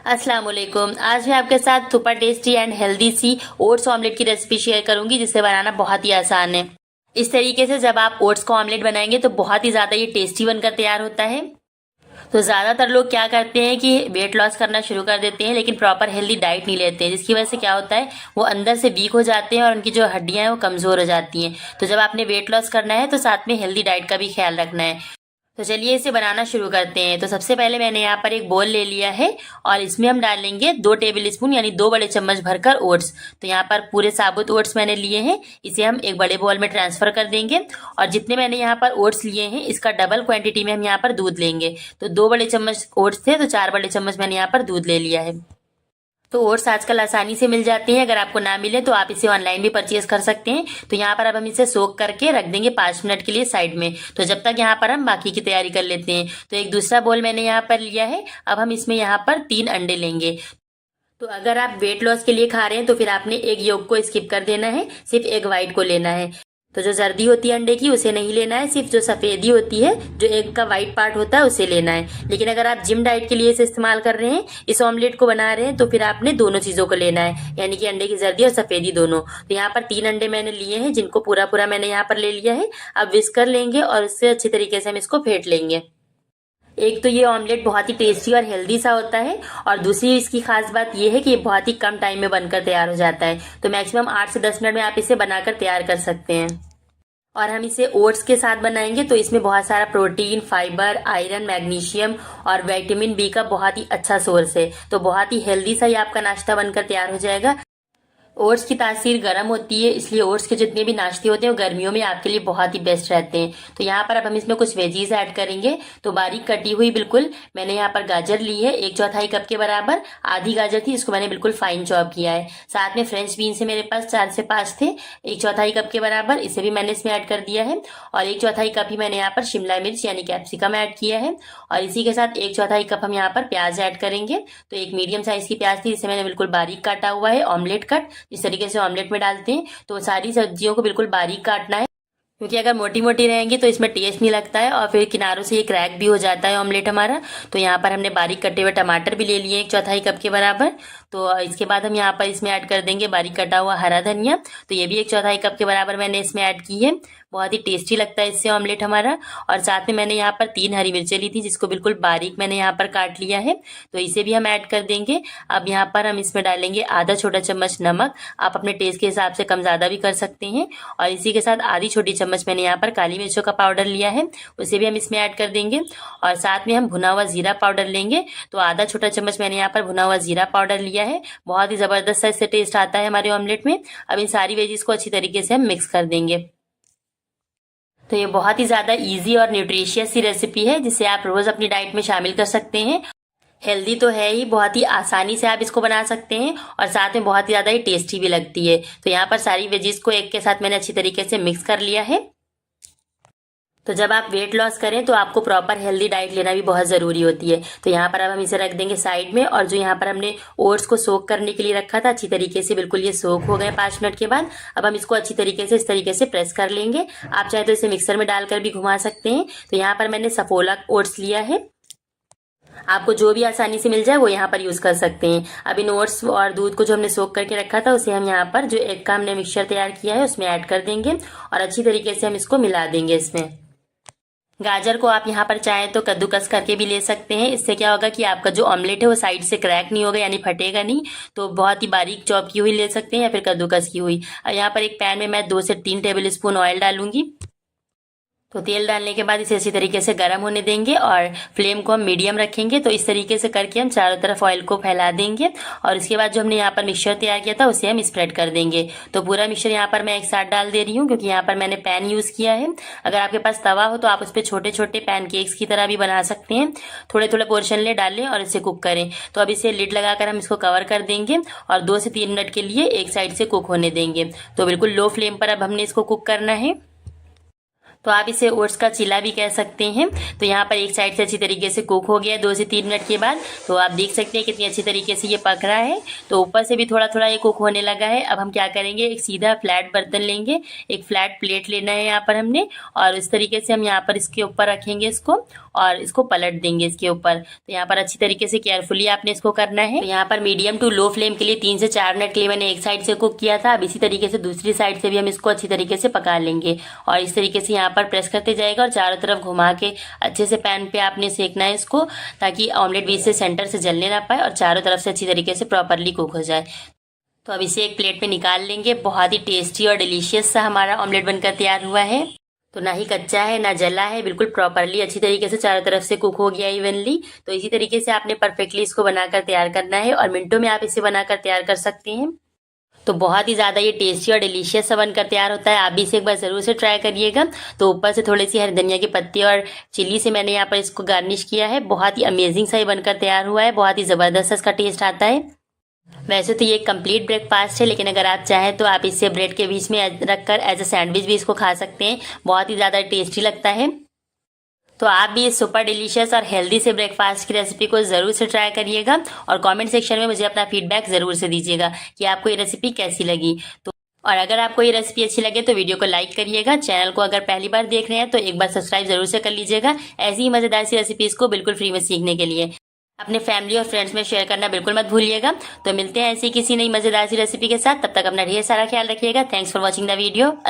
अस्सलाम वालेकुम। आज मैं आपके साथ सुपर टेस्टी एंड हेल्दी सी ओट्स ऑमलेट की रेसिपी शेयर करूंगी जिसे बनाना बहुत ही आसान है। इस तरीके से जब आप ओट्स का ऑमलेट बनाएंगे तो बहुत ही ज़्यादा ये टेस्टी बनकर तैयार होता है। तो ज़्यादातर लोग क्या करते हैं कि वेट लॉस करना शुरू कर देते हैं लेकिन प्रॉपर हेल्दी डाइट नहीं लेते हैं, जिसकी वजह से क्या होता है वो अंदर से वीक हो जाते हैं और उनकी जो हड्डियां हैं वो कमज़ोर हो जाती हैं। तो जब आपने वेट लॉस करना है तो साथ में हेल्दी डाइट का भी ख्याल रखना है। तो चलिए इसे बनाना शुरू करते हैं। तो सबसे पहले मैंने यहाँ पर एक बोल ले लिया है और इसमें हम डालेंगे 2 टेबल स्पून यानी 2 बड़े चम्मच भरकर ओट्स। तो यहाँ पर पूरे साबुत ओट्स मैंने लिए हैं, इसे हम एक बड़े बोल में ट्रांसफर कर देंगे। और जितने मैंने यहाँ पर ओट्स लिए हैं इसका डबल क्वांटिटी में हम यहाँ पर दूध लेंगे। तो 2 बड़े चम्मच ओट्स थे तो 4 बड़े चम्मच मैंने यहाँ पर दूध ले लिया है। तो ओट्स आजकल आसानी से मिल जाते हैं, अगर आपको ना मिले तो आप इसे ऑनलाइन भी परचेज कर सकते हैं। तो यहाँ पर अब हम इसे सोक करके रख देंगे 5 मिनट के लिए साइड में। तो जब तक यहाँ पर हम बाकी की तैयारी कर लेते हैं। तो एक दूसरा बोल मैंने यहाँ पर लिया है, अब हम इसमें यहाँ पर 3 अंडे लेंगे। तो अगर आप वेट लॉस के लिए खा रहे हैं तो फिर आपने एक येग को स्किप कर देना है, सिर्फ एक वाइट को लेना है। तो जो जर्दी होती है अंडे की उसे नहीं लेना है, सिर्फ जो सफेदी होती है जो एग का वाइट पार्ट होता है उसे लेना है। लेकिन अगर आप जिम डाइट के लिए इसे इस्तेमाल कर रहे हैं, इस ऑमलेट को बना रहे हैं, तो फिर आपने दोनों चीजों को लेना है, यानी कि अंडे की जर्दी और सफेदी दोनों। तो यहाँ पर 3 अंडे मैंने लिए हैं जिनको पूरा पूरा मैंने यहाँ पर ले लिया है। अब विस्क कर लेंगे और उससे अच्छी तरीके से हम इसको फेंट लेंगे। एक तो ये ऑमलेट बहुत ही टेस्टी और हेल्दी सा होता है और दूसरी इसकी खास बात ये है कि ये बहुत ही कम टाइम में बनकर तैयार हो जाता है। तो मैक्सिमम 8 से 10 मिनट में आप इसे बनाकर तैयार कर सकते हैं। और हम इसे ओट्स के साथ बनाएंगे तो इसमें बहुत सारा प्रोटीन, फाइबर, आयरन, मैग्नीशियम और विटामिन बी का बहुत ही अच्छा सोर्स है। तो बहुत ही हेल्दी सा ये आपका नाश्ता बनकर तैयार हो जाएगा। ओट्स की तासीर गर्म होती है, इसलिए ओट्स के जितने भी नाश्ते होते हैं वो गर्मियों में आपके लिए बहुत ही बेस्ट रहते हैं। तो यहाँ पर अब हम इसमें कुछ वेजीज ऐड करेंगे। तो बारीक कटी हुई बिल्कुल मैंने यहाँ पर गाजर ली है 1/4 कप के बराबर। आधी गाजर थी, इसको मैंने बिल्कुल फाइन चॉप किया है। साथ में फ्रेंच बीन्स है मेरे पास 4 से 5 थे, 1/4 कप के बराबर, इसे भी मैंने इसमें ऐड कर दिया है। और 1/4 कप ही मैंने यहाँ पर शिमला मिर्च यानी कैप्सिकम ऐड किया है। और इसी के साथ 1/4 कप हम यहाँ पर प्याज ऐड करेंगे। तो एक मीडियम साइज की प्याज थी, इसे मैंने बिल्कुल बारीक काटा हुआ है, ऑमलेट कट जिस तरीके से ऑमलेट में डालते हैं। तो सारी सब्जियों को बिल्कुल बारीक काटना है, क्योंकि अगर मोटी मोटी रहेंगी तो इसमें टेस्ट नहीं लगता है और फिर किनारों से ये क्रैक भी हो जाता है ऑमलेट हमारा। तो यहाँ पर हमने बारीक कटे हुए टमाटर भी ले लिए 1/4 कप के बराबर। तो इसके बाद हम यहाँ पर इसमें ऐड कर देंगे बारीक कटा हुआ हरा धनिया। तो ये भी 1/4 कप के बराबर मैंने इसमें ऐड की है। बहुत ही टेस्टी लगता है इससे ऑमलेट हमारा। और साथ में मैंने यहाँ पर 3 हरी मिर्चें ली थी जिसको बिल्कुल बारीक मैंने यहाँ पर काट लिया है। तो इसे भी हम ऐड कर देंगे। अब यहाँ पर हम इसमें डालेंगे आधा छोटा चम्मच नमक, आप अपने टेस्ट के हिसाब से कम ज़्यादा भी कर सकते हैं। और इसी के साथ आधी छोटी चम्मच मैंने यहाँ पर काली मिर्चों का पाउडर लिया है, उसे भी हम इसमें ऐड कर देंगे। और साथ में हम भुना हुआ जीरा पाउडर लेंगे। तो आधा छोटा चम्मच मैंने यहाँ पर भुना हुआ जीरा पाउडर लिया है। बहुत ही ज़बरदस्त सा इससे टेस्ट आता है हमारे ऑमलेट में। अब इन सारी वेजीज को अच्छी तरीके से हम मिक्स कर देंगे। तो ये बहुत ही ज़्यादा इजी और न्यूट्रिशियस सी रेसिपी है जिसे आप रोज़ अपनी डाइट में शामिल कर सकते हैं। हेल्दी तो है ही, बहुत ही आसानी से आप इसको बना सकते हैं और साथ में बहुत ही ज़्यादा ही टेस्टी भी लगती है। तो यहाँ पर सारी वेजीज को एक के साथ मैंने अच्छी तरीके से मिक्स कर लिया है। तो जब आप वेट लॉस करें तो आपको प्रॉपर हेल्दी डाइट लेना भी बहुत ज़रूरी होती है। तो यहाँ पर अब हम इसे रख देंगे साइड में। और जो यहाँ पर हमने ओट्स को सोक करने के लिए रखा था, अच्छी तरीके से बिल्कुल ये सोक हो गए 5 मिनट के बाद। अब हम इसको अच्छी तरीके से इस तरीके से प्रेस कर लेंगे। आप चाहे तो इसे मिक्सर में डालकर भी घुमा सकते हैं। तो यहाँ पर मैंने सफोला ओट्स लिया है, आपको जो भी आसानी से मिल जाए वो यहाँ पर यूज़ कर सकते हैं। अब इन ओट्स और दूध को जो हमने सोक करके रखा था उसे हम यहाँ पर जो एग का हमने मिक्सचर तैयार किया है उसमें ऐड कर देंगे और अच्छी तरीके से हम इसको मिला देंगे। इसमें गाजर को आप यहाँ पर चाहें तो कद्दूकस करके भी ले सकते हैं। इससे क्या होगा कि आपका जो ऑमलेट है वो साइड से क्रैक नहीं होगा, यानी फटेगा नहीं। तो बहुत ही बारीक चॉप की हुई ले सकते हैं या फिर कद्दूकस की हुई। और यहाँ पर एक पैन में मैं 2 से 3 टेबल स्पून ऑयल डालूंगी। तो तेल डालने के बाद इसे इसी तरीके से गर्म होने देंगे और फ्लेम को हम मीडियम रखेंगे। तो इस तरीके से करके हम चारों तरफ ऑयल को फैला देंगे और इसके बाद जो हमने यहाँ पर मिक्सचर तैयार किया था उसे हम स्प्रेड कर देंगे। तो पूरा मिक्सचर यहाँ पर मैं एक साथ डाल दे रही हूँ, क्योंकि यहाँ पर मैंने पैन यूज़ किया है। अगर आपके पास तवा हो तो आप उस पर छोटे छोटे पैनकेक्स की तरह भी बना सकते हैं। थोड़े थोड़े पोर्शन ले डालें और इसे कुक करें। तो अब इसे लिड लगाकर हम इसको कवर कर देंगे और 2 से 3 मिनट के लिए एक साइड से कुक होने देंगे। तो बिल्कुल लो फ्लेम पर अब हमने इसको कुक करना है। तो आप इसे ओट्स का चिला भी कह सकते हैं। तो यहाँ पर एक साइड से अच्छी तरीके से कुक हो गया 2 से 3 मिनट के बाद। तो आप देख सकते हैं कितनी अच्छी तरीके से ये पक रहा है। तो ऊपर से भी थोड़ा थोड़ा ये कुक होने लगा है। अब हम क्या करेंगे, एक सीधा फ्लैट बर्तन लेंगे, एक फ्लैट प्लेट लेना है यहाँ पर हमने, और इस तरीके से हम यहाँ पर इसके ऊपर रखेंगे इसको और इसको पलट देंगे इसके ऊपर। तो यहाँ पर अच्छी तरीके से केयरफुली आपने इसको करना है। तो यहाँ पर मीडियम टू लो फ्लेम के लिए 3 से 4 मिनट के लिए मैंने एक साइड से कुक किया था। अब इसी तरीके से दूसरी साइड से भी हम इसको अच्छी तरीके से पका लेंगे और इस तरीके से यहाँ पर प्रेस करते जाएगा और चारों तरफ घुमा के अच्छे से पैन पे आपने सेकना है इसको, ताकि ऑमलेट बीच से सेंटर से जलने ना पाए और चारों तरफ से अच्छी तरीके से प्रॉपरली कुक हो जाए। तो अब इसे एक प्लेट में निकाल लेंगे। बहुत ही टेस्टी और डिलीशियस सा हमारा ऑमलेट बनकर तैयार हुआ है। तो ना ही कच्चा है ना जला है, बिल्कुल प्रॉपरली अच्छी तरीके से चारों तरफ से कुक हो गया इवनली। तो इसी तरीके से आपने परफेक्टली इसको बनाकर तैयार करना है और मिनटों में आप इसे बनाकर तैयार कर सकते हैं। तो बहुत ही ज़्यादा ये टेस्टी और डिलीशियस सा बनकर तैयार होता है। आप भी इसे एक बार ज़रूर से ट्राई करिएगा। तो ऊपर से थोड़ी सी हरी धनिया की पत्ती और चिली से मैंने यहाँ पर इसको गार्निश किया है। बहुत ही अमेजिंग सा ये बनकर तैयार हुआ है, बहुत ही ज़बरदस्त इसका टेस्ट आता है। वैसे तो ये एक कंप्लीट ब्रेकफास्ट है, लेकिन अगर आप चाहें तो आप इसे ब्रेड के बीच में रखकर एज अ सैंडविच भी इसको खा सकते हैं। बहुत ही ज़्यादा टेस्टी लगता है। तो आप भी इस सुपर डिलीशियस और हेल्दी से ब्रेकफास्ट की रेसिपी को ज़रूर से ट्राई करिएगा और कमेंट सेक्शन में मुझे अपना फीडबैक ज़रूर से दीजिएगा कि आपको ये रेसिपी कैसी लगी। तो और अगर आपको ये रेसिपी अच्छी लगे तो वीडियो को लाइक करिएगा। चैनल को अगर पहली बार देख रहे हैं तो एक बार सब्सक्राइब जरूर से कर लीजिएगा, ऐसी ही मज़ेदार सी रेसिपीज़ को बिल्कुल फ्री में सीखने के लिए। अपने फैमिली और फ्रेंड्स में शेयर करना बिल्कुल मत भूलिएगा। तो मिलते हैं ऐसी किसी नई मज़ेदार सी रेसिपी के साथ। तब तक अपना ढेर सारा ख्याल रखिएगा। Thanks for watching the video.